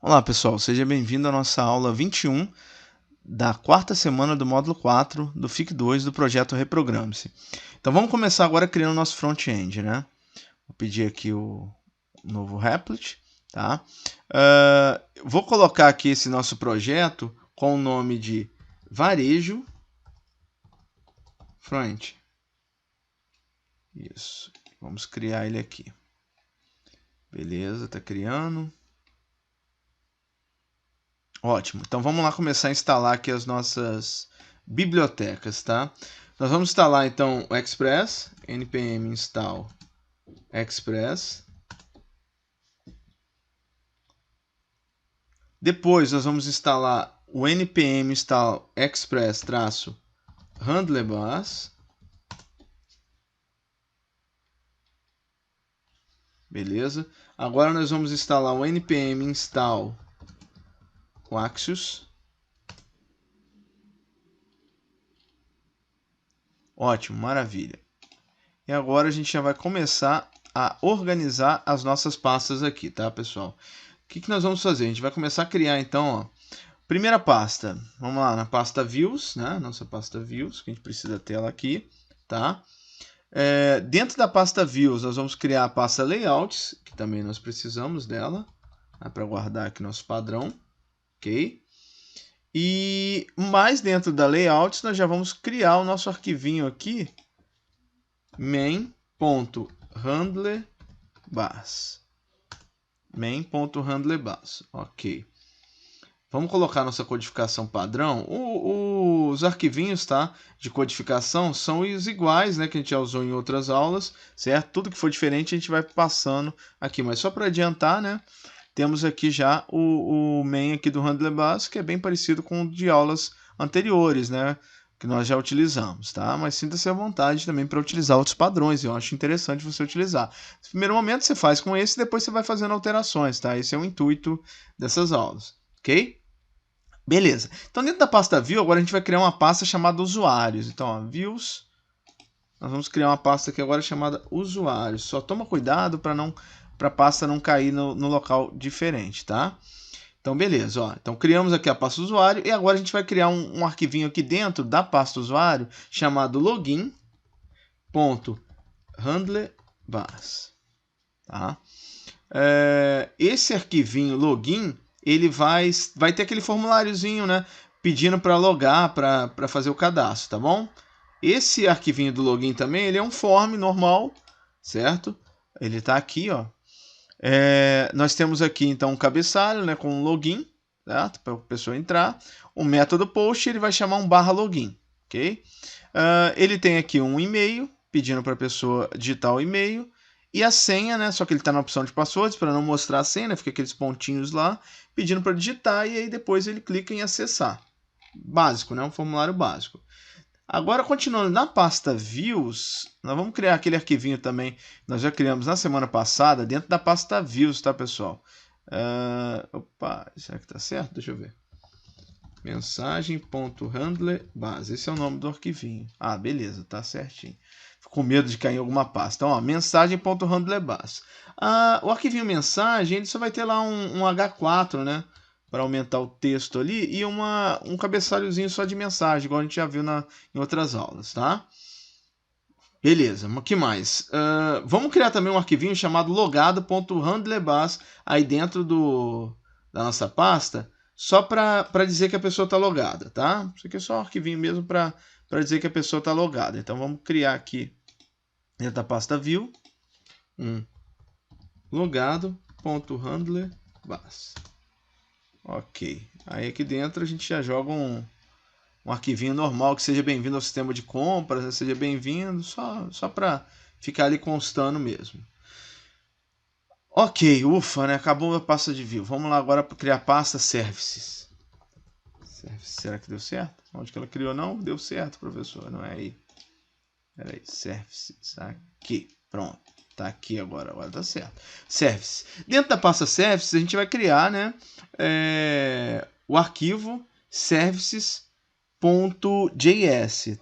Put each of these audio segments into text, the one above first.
Olá pessoal, seja bem-vindo à nossa aula 21 da quarta semana do módulo 4 do FIC 2 do projeto Reprograme-se. Então vamos começar agora criando o nosso front-end, né? Vou pedir aqui o novo Replit, tá? Vou colocar aqui esse nosso projeto com o nome de Varejo Front. Isso, vamos criar ele aqui. Beleza, tá criando. Ótimo, então vamos lá começar a instalar aqui as nossas bibliotecas, tá? Nós vamos instalar então o Express, npm install Express. Depois nós vamos instalar o npm install Express-handlebars. Beleza? Agora nós vamos instalar o npm install Axios. Ótimo, maravilha. E agora a gente já vai começar a organizar as nossas pastas aqui, tá, pessoal? O que nós vamos fazer? A gente vai começar a criar, então, ó, primeira pasta. Vamos lá, na pasta Views, né? Nossa pasta Views, que a gente precisa ter ela aqui, tá? Dentro da pasta Views, nós vamos criar a pasta Layouts, que também nós precisamos dela, né, para guardar aqui nosso padrão, ok? E mais dentro da Layouts, nós já vamos criar o nosso arquivinho aqui, main.handlebars. Main.handlebars, ok. Vamos colocar nossa codificação padrão. Os arquivinhos, tá, de codificação são os iguais, né, que a gente já usou em outras aulas, certo? Tudo que for diferente a gente vai passando aqui. Mas só para adiantar, né, temos aqui já o main aqui do handlebars, que é bem parecido com o de aulas anteriores, né, que nós já utilizamos, tá? Mas sinta-se à vontade também para utilizar outros padrões. Eu acho interessante você utilizar. No primeiro momento você faz com esse, depois você vai fazendo alterações, tá? Esse é o intuito dessas aulas, ok? Beleza. Então, dentro da pasta View, agora a gente vai criar uma pasta chamada Usuários. Então, ó, Views. Nós vamos criar uma pasta aqui agora chamada Usuários. Só toma cuidado para a pasta não cair no local diferente, tá? Então, beleza. Ó. Então, criamos aqui a pasta Usuário. E agora a gente vai criar um arquivinho aqui dentro da pasta Usuário chamado login.handlebars. Tá? Esse arquivinho login, ele vai ter aquele formuláriozinho, né, pedindo para logar, para fazer o cadastro, tá bom? Esse arquivinho do login também, ele é um form normal, certo? Ele está aqui, ó. Nós temos aqui então um cabeçalho, né, com um login, certo? Para a pessoa entrar. O método post, ele vai chamar um /login, ok? Ele tem aqui um e-mail, pedindo para a pessoa digitar o e-mail. E a senha, né? Só que ele está na opção de passwords, para não mostrar a senha, né? Fica aqueles pontinhos lá, pedindo para digitar, e aí depois ele clica em acessar. Básico, né? Um formulário básico. Agora, continuando na pasta Views, nós vamos criar aquele arquivinho também, nós já criamos na semana passada, dentro da pasta Views, tá, pessoal? Opa, será que tá certo? Deixa eu ver. Mensagem.handlebars, esse é o nome do arquivinho. Ah, beleza, tá certinho. Fico com medo de cair em alguma pasta. Então, ó, mensagem.handlebars. O arquivinho mensagem, ele só vai ter lá um H4, né? Para aumentar o texto ali, e um cabeçalhozinho só de mensagem, igual a gente já viu em outras aulas, tá? Beleza, o que mais? Vamos criar também um arquivinho chamado logado.handlebars aí dentro da nossa pasta, só para dizer que a pessoa está logada, tá? Isso aqui é só um arquivinho mesmo para dizer que a pessoa está logada. Então vamos criar aqui dentro da pasta view um logado.handlebars. Ok. Aí aqui dentro a gente já joga um arquivinho normal que seja bem-vindo ao sistema de compras, né? Seja bem-vindo, só para ficar ali constando mesmo. Ok, ufa, né? Acabou a pasta de view. Vamos lá agora para criar a pasta services. Será que deu certo? Onde que ela criou? Não, deu certo, professor. Não é aí. Peraí, services. Aqui, pronto. Tá aqui agora tá certo. Service. Dentro da pasta services, a gente vai criar, né, o arquivo services.js,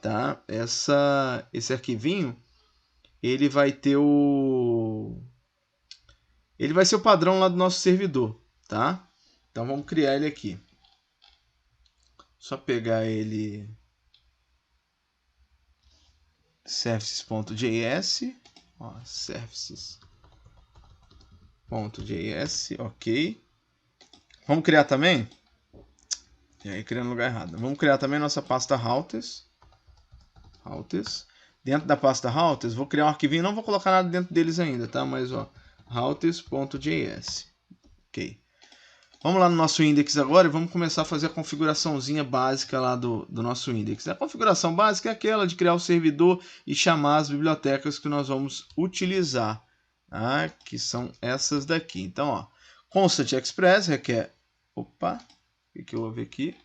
tá? Esse arquivinho, ele vai ser o padrão lá do nosso servidor, tá? Então vamos criar ele aqui. Só pegar ele services.js, services.js, ok. Vamos criar também, e aí criando no lugar errado. Vamos criar também nossa pasta routers. Dentro da pasta routers, vou criar um arquivinho, não vou colocar nada dentro deles ainda, tá? Mas ó, routers.js, ok. Vamos lá no nosso index agora e vamos começar a fazer a configuraçãozinha básica lá do nosso index. A configuração básica é aquela de criar o servidor e chamar as bibliotecas que nós vamos utilizar, tá? Que são essas daqui. Então, ó, Constant Express requer... Opa, o que houve aqui?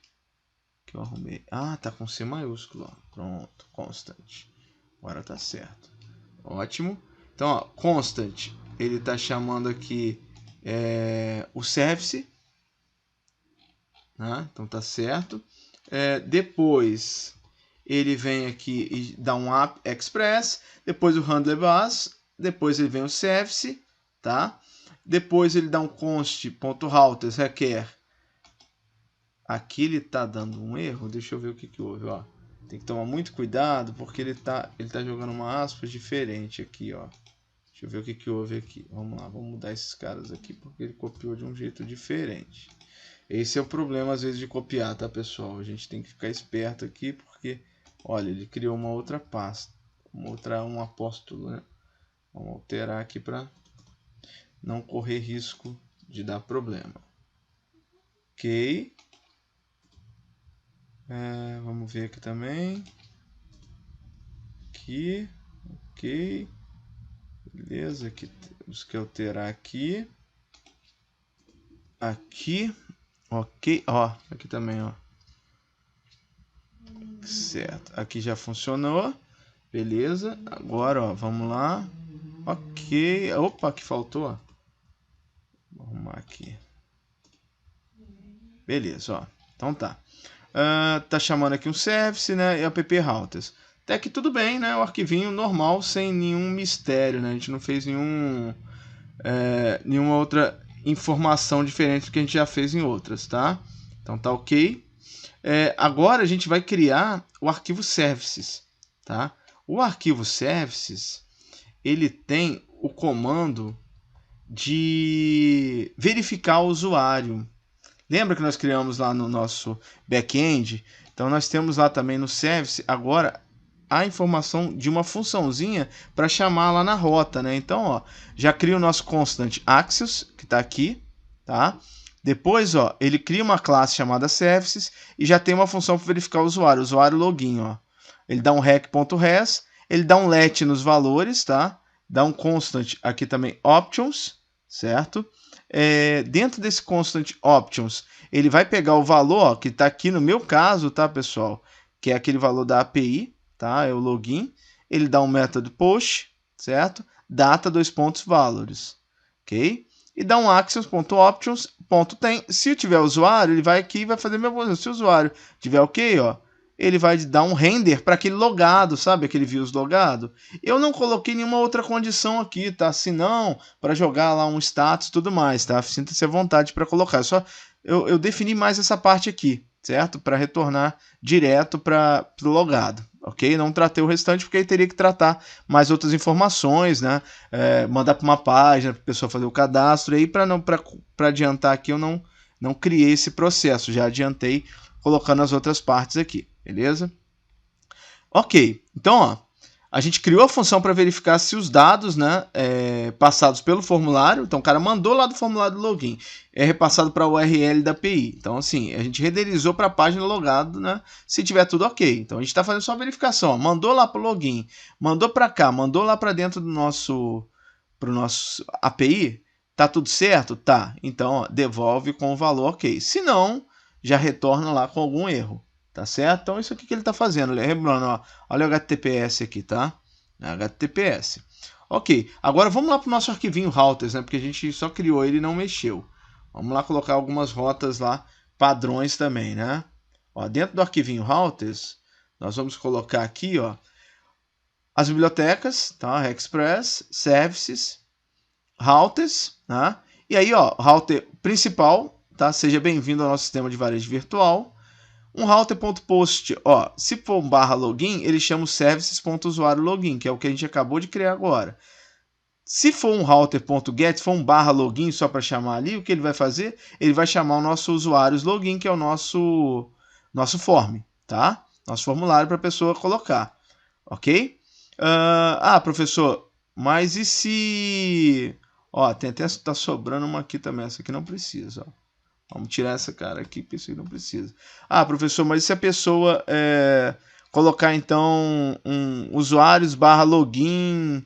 Que eu arrumei. Ah, tá com C maiúsculo, ó. Pronto, Constant. Agora tá certo. Ótimo. Então, ó, Constant, ele tá chamando aqui o service. Então tá certo. Depois ele vem aqui e dá um app express, depois o handler bus, depois ele vem o service, tá? Depois ele dá um const.routers requer. Aqui ele tá dando um erro, deixa eu ver o que houve, ó. Tem que tomar muito cuidado porque ele tá jogando uma aspas diferente aqui, ó. Deixa eu ver o que houve aqui. Vamos lá, vamos mudar esses caras aqui porque ele copiou de um jeito diferente. Esse é o problema às vezes de copiar, tá, pessoal? A gente tem que ficar esperto aqui porque, olha, ele criou uma outra pasta, um apóstolo, né? Vamos alterar aqui para não correr risco de dar problema. Ok. Vamos ver aqui também. Aqui, ok. Beleza, aqui temos que alterar aqui. Aqui, ok. Ó, aqui também, ó. Certo, aqui já funcionou. Beleza, agora, ó, vamos lá. Ok, opa, que faltou, ó. Vou arrumar aqui. Beleza, ó. Então tá. Tá chamando aqui um service, né? E app routers. Até que tudo bem, né? O arquivinho normal, sem nenhum mistério, né? A gente não fez nenhuma outra informação diferente do que a gente já fez em outras, tá? Então tá ok. Agora a gente vai criar o arquivo services, tá? O arquivo services, ele tem o comando de verificar o usuário. Lembra que nós criamos lá no nosso back-end? Então nós temos lá também no service agora a informação de uma funçãozinha para chamar lá na rota, né? Então, ó, já cria o nosso constant access, que está aqui, tá? Depois, ó, ele cria uma classe chamada services e já tem uma função para verificar o usuário login, ó. Ele dá um rec.res, ele dá um let nos valores, tá? Dá um constant aqui também options, certo? Dentro desse constant options, ele vai pegar o valor, ó, que está aqui no meu caso, tá, pessoal? Que é aquele valor da API, tá? É o login. Ele dá um método post, certo? Data valores, ok? E dá um actions.options.tem. Se tiver usuário, ele vai aqui e vai fazer a mesma coisa. Se o usuário tiver ok, ó, ele vai dar um render para aquele logado, sabe? Aquele views logado. Eu não coloquei nenhuma outra condição aqui, tá? Se não, para jogar lá um status e tudo mais, tá? Sinta-se à vontade para colocar. Eu defini mais essa parte aqui, certo? Para retornar direto para o logado, ok? Não tratei o restante porque aí teria que tratar mais outras informações, né? Mandar para uma página para a pessoa fazer o cadastro. E aí, para adiantar aqui, eu não criei esse processo, já adiantei colocando as outras partes aqui, beleza? Ok, então ó, a gente criou a função para verificar se os dados, né, passados pelo formulário, então o cara mandou lá do formulário do login, é repassado para a URL da API. Então assim, a gente renderizou para a página logado, né, se tiver tudo ok. Então a gente está fazendo só a verificação, ó, mandou lá para o login, mandou para cá, mandou lá para dentro do nosso API, tá tudo certo? Tá, então ó, devolve com o valor ok. Se não, já retorna lá com algum erro, tá certo? Então isso aqui que ele está fazendo, lembrando, ó, olha o HTTPS aqui, tá? HTTPS. Ok, agora vamos lá para o nosso arquivinho routers, né? Porque a gente só criou ele e não mexeu. Vamos lá colocar algumas rotas lá, padrões também, né? Ó, dentro do arquivinho routers, nós vamos colocar aqui, ó, as bibliotecas, tá? Express, services, routers, né? E aí, ó, router principal, tá? Seja bem-vindo ao nosso sistema de varejo virtual. Um router.post, ó, se for um /login, ele chama o services.usuário-login, que é o que a gente acabou de criar agora. Se for um router.get, se for um /login só para chamar ali, o que ele vai fazer? Ele vai chamar o nosso usuários login, que é o nosso form, tá? Nosso formulário para a pessoa colocar, ok? Professor, mas e se... Ó, tá sobrando uma aqui também, essa aqui não precisa, ó. Vamos tirar essa cara aqui, porque isso aí não precisa. Professor, mas e se a pessoa colocar então um usuários /login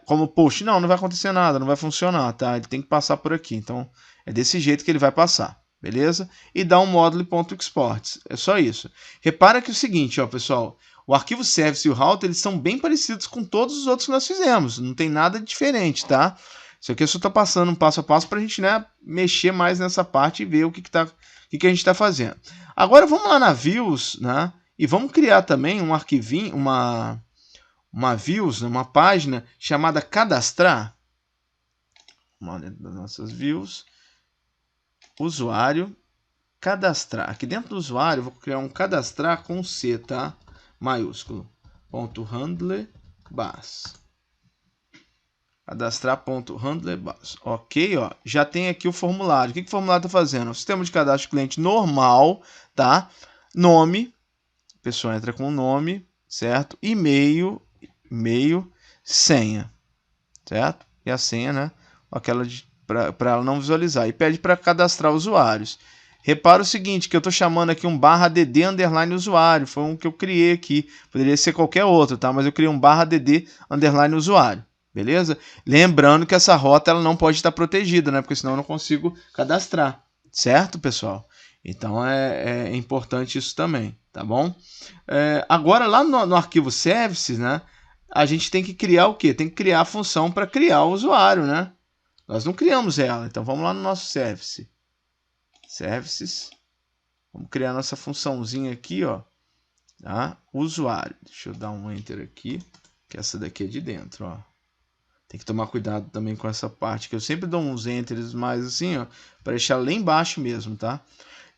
como post? Não, não vai acontecer nada, não vai funcionar, tá? Ele tem que passar por aqui. Então, é desse jeito que ele vai passar, beleza? E dá um módulo.exports. É só isso. Repara que é o seguinte, ó, pessoal. O arquivo service e o router, eles são bem parecidos com todos os outros que nós fizemos. Não tem nada de diferente, tá? Isso aqui eu só estou passando um passo a passo para a gente, né, mexer mais nessa parte e ver o que a gente está fazendo. Agora vamos lá na Views, né, e vamos criar também um arquivinho, uma Views, uma página chamada Cadastrar. Vamos lá dentro das nossas Views. Usuário, Cadastrar. Aqui dentro do usuário eu vou criar um Cadastrar com C, tá? Maiúsculo. .handler bas. Cadastrar.handler bas. Ok, ó. Já tem aqui o formulário. O que o formulário está fazendo? O sistema de cadastro cliente normal, tá? Nome. A pessoa entra com o nome, certo? E-mail, senha, certo? E a senha, né? Aquela para ela não visualizar. E pede para cadastrar usuários. Repara o seguinte, que eu estou chamando aqui um /dd underline usuário. Foi um que eu criei aqui. Poderia ser qualquer outro, tá? Mas eu criei um /dd underline usuário. Beleza? Lembrando que essa rota ela não pode estar protegida, né? Porque senão eu não consigo cadastrar. Certo, pessoal? Então é importante isso também, tá bom? Agora lá no arquivo services, né? A gente tem que criar o quê? Tem que criar a função para criar o usuário, né? Nós não criamos ela. Então vamos lá no nosso service. Services. Vamos criar nossa funçãozinha aqui, ó. Tá? Usuário. Deixa eu dar um enter aqui, que essa daqui é de dentro, ó. Tem que tomar cuidado também com essa parte, que eu sempre dou uns enters mais assim, ó, para deixar lá embaixo mesmo, tá?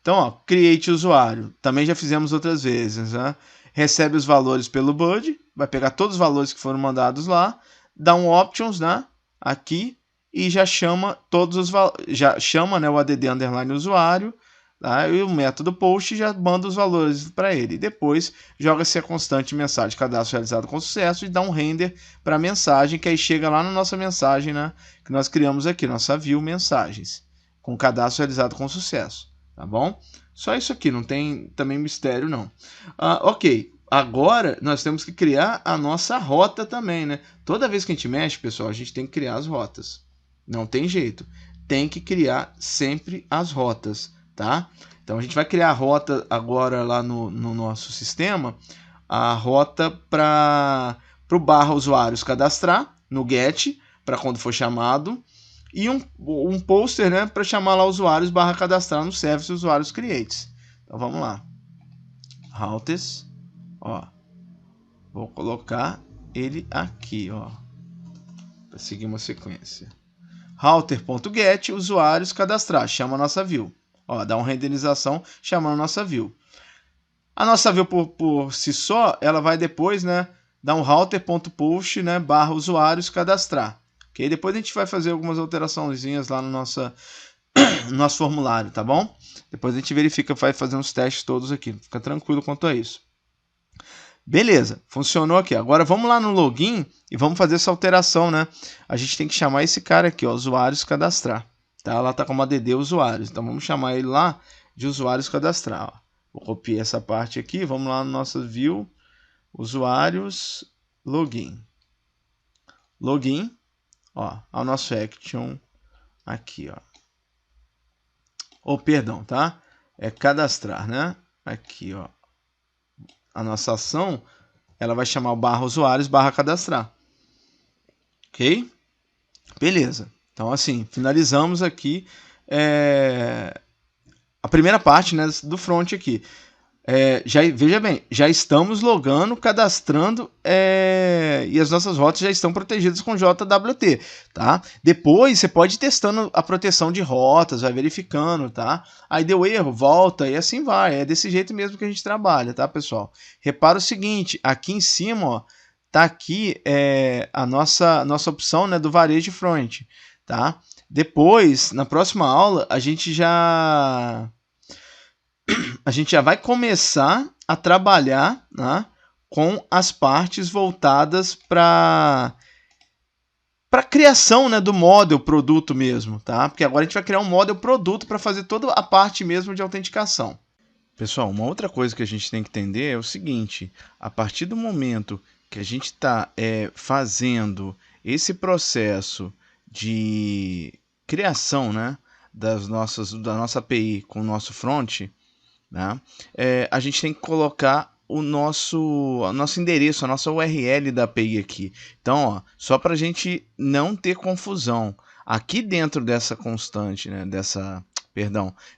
Então, ó, create usuário. Também já fizemos outras vezes, né? Recebe os valores pelo bud, vai pegar todos os valores que foram mandados lá, dá um options, né? Aqui e já chama todos os já chama, né, o add underline usuário, tá? E o método post já manda os valores para ele. Depois joga-se a constante mensagem cadastro realizado com sucesso e dá um render para a mensagem, que aí chega lá na nossa mensagem, né, que nós criamos aqui, nossa view mensagens, com cadastro realizado com sucesso, tá bom? Só isso aqui, não tem também mistério não. Ok, agora nós temos que criar a nossa rota também, né? Toda vez que a gente mexe, pessoal, a gente tem que criar as rotas. Não tem jeito. Tem que criar sempre as rotas, tá? Então a gente vai criar a rota agora lá no nosso sistema, a rota para o /usuários cadastrar no get, para quando for chamado, e um poster, né, para chamar lá usuários /cadastrar no service usuários creates. Então vamos lá. Routers, ó. Vou colocar ele aqui, ó, para seguir uma sequência. Router.get, usuários cadastrar, chama a nossa view. Ó, dá uma renderização chamando a nossa view. A nossa view por si só, ela vai depois, né, dar um router.post, né, /usuários cadastrar. Ok? Depois a gente vai fazer algumas alteraçõezinhas lá no nosso formulário, tá bom? Depois a gente verifica, vai fazer uns testes todos aqui. Fica tranquilo quanto a isso. Beleza, funcionou aqui. Agora vamos lá no login e vamos fazer essa alteração, né? A gente tem que chamar esse cara aqui, ó, usuários cadastrar. Tá? Lá tá como add usuários. Então vamos chamar ele lá de usuários cadastrar. Ó. Vou copiar essa parte aqui. Vamos lá no nosso view, usuários, login. Login, ó, ao nosso action aqui, ó. Perdão, tá? É cadastrar, né? Aqui, ó. A nossa ação, ela vai chamar o /usuários /cadastrar. Ok? Beleza. Então, assim, finalizamos aqui a primeira parte, né, do front aqui. Veja bem, já estamos logando, cadastrando e as nossas rotas já estão protegidas com JWT, tá? Depois você pode ir testando a proteção de rotas, vai verificando, tá? Aí deu erro, volta e assim vai. É desse jeito mesmo que a gente trabalha, tá, pessoal? Repara o seguinte, aqui em cima, ó, tá aqui a nossa opção, né, do varejo front, tá? Depois, na próxima aula, a gente já vai começar a trabalhar, né, com as partes voltadas para a criação, né, do model produto mesmo, tá? Porque agora a gente vai criar um model produto para fazer toda a parte mesmo de autenticação. Pessoal, uma outra coisa que a gente tem que entender é o seguinte: a partir do momento que a gente está fazendo esse processo de criação, né, da nossa API com o nosso front, né, a gente tem que colocar o nosso endereço, a nossa URL da API aqui. Então, ó, só para a gente não ter confusão, aqui dentro dessa constante, né,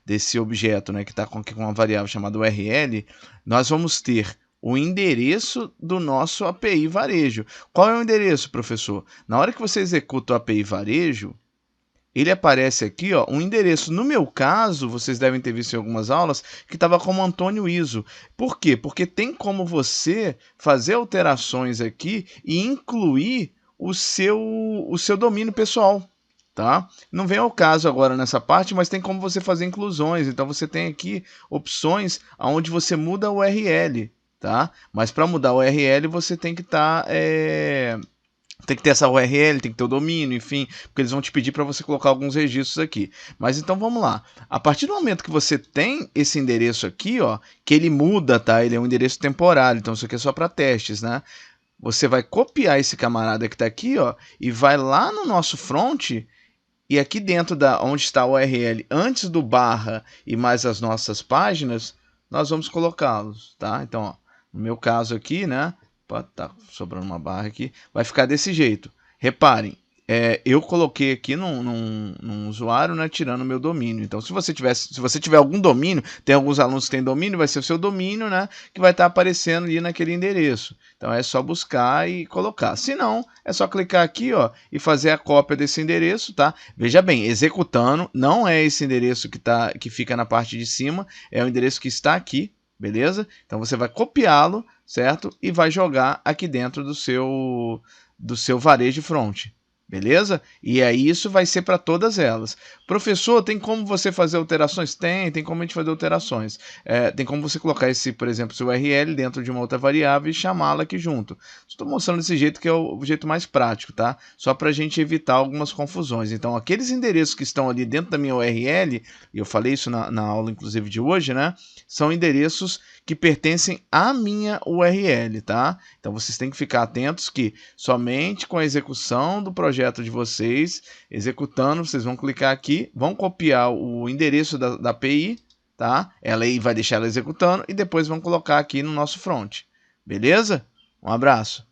desse objeto, né, que está com uma variável chamada URL, nós vamos ter o endereço do nosso API varejo. Qual é o endereço, professor? Na hora que você executa o API varejo, ele aparece aqui, ó, um endereço. No meu caso, vocês devem ter visto em algumas aulas, que estava como Antônio ISO. Por quê? Porque tem como você fazer alterações aqui e incluir o seu domínio pessoal. Tá? Não vem ao caso agora nessa parte, mas tem como você fazer inclusões. Então você tem aqui opções onde você muda a URL. Tá? Mas para mudar a URL você tem que estar... tem que ter essa URL, tem que ter o domínio, enfim, porque eles vão te pedir para você colocar alguns registros aqui. Mas então vamos lá. A partir do momento que você tem esse endereço aqui, ó, que ele muda, tá? Ele é um endereço temporário, então isso aqui é só para testes, né? Você vai copiar esse camarada que está aqui, ó, e vai lá no nosso front e aqui dentro onde está a URL, antes do barra e mais as nossas páginas, nós vamos colocá-los, tá? Então, ó, no meu caso aqui, né? Tá sobrando uma barra aqui, vai ficar desse jeito. Reparem, eu coloquei aqui num usuário, né, tirando o meu domínio. Então, se você tiver algum domínio, tem alguns alunos que têm domínio, vai ser o seu domínio, né, que vai estar aparecendo ali naquele endereço. Então, é só buscar e colocar. Se não, é só clicar aqui, ó, e fazer a cópia desse endereço, tá? Veja bem, executando, não é esse endereço que fica na parte de cima, é o endereço que está aqui, beleza? Então, você vai copiá-lo, certo? E vai jogar aqui dentro do seu varejo front. Beleza? E aí isso vai ser para todas elas. Professor, tem como você fazer alterações? Tem como a gente fazer alterações. Tem como você colocar esse, por exemplo, seu URL dentro de uma outra variável e chamá-la aqui junto. Estou mostrando desse jeito que é o jeito mais prático, tá? Só para a gente evitar algumas confusões. Então, aqueles endereços que estão ali dentro da minha URL, e eu falei isso na aula inclusive de hoje, né? São endereços que pertencem à minha URL, tá? Então vocês têm que ficar atentos que somente com a execução do projeto de vocês, executando, vocês vão clicar aqui, vão copiar o endereço da API, tá? Ela aí vai deixar ela executando e depois vão colocar aqui no nosso front. Beleza? Um abraço.